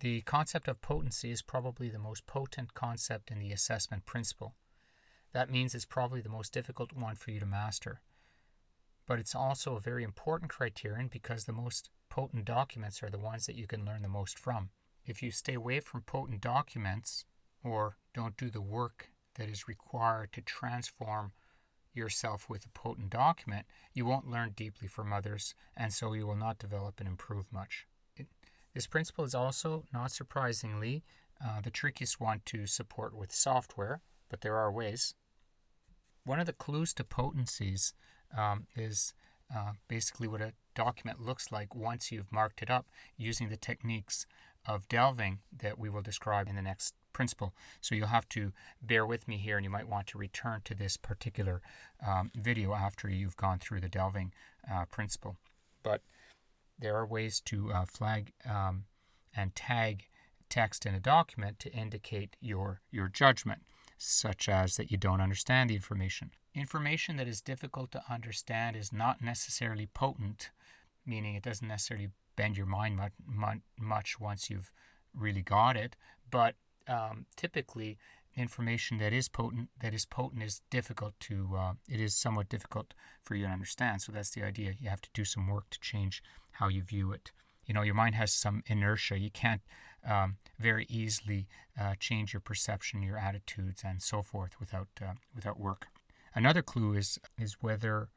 The concept of potency is probably the most potent concept in the assessment principle. That means it's probably the most difficult one for you to master. But it's also a very important criterion because the most potent documents are the ones that you can learn the most from. If you stay away from potent documents or don't do the work that is required to transform yourself with a potent document, you won't learn deeply from others, and so you will not develop and improve much. This principle is also, not surprisingly, the trickiest one to support with software, but there are ways. One of the clues to potencies is basically what a document looks like once you've marked it up using the techniques of delving that we will describe in the next principle. So you'll have to bear with me here, and you might want to return to this particular video after you've gone through the delving principle. But there are ways to flag and tag text in a document to indicate your judgment, such as that you don't understand the information. Information that is difficult to understand is not necessarily potent, meaning it doesn't necessarily bend your mind much once you've really got it, but typically information that is potent is difficult to, it is somewhat difficult for you to understand. So that's the idea. You have to do some work to change how you view it. Your mind has some inertia. You can't very easily change your perception, your attitudes, and so forth without work. Another clue is whether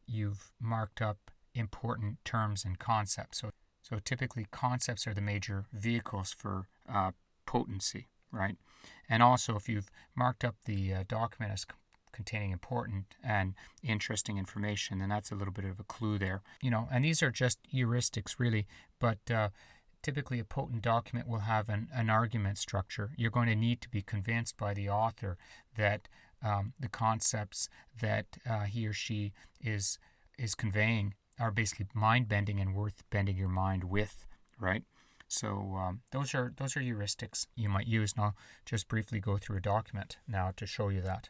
you've marked up important terms and concepts. So typically concepts are the major vehicles for potency, right? And also if you've marked up the document as containing important and interesting information, then that's a little bit of a clue there. And these are just heuristics really, but typically a potent document will have an argument structure. You're going to need to be convinced by the author that the concepts that he or she is conveying are basically mind-bending and worth bending your mind with, right? So those are heuristics you might use, and I'll just briefly go through a document now to show you that.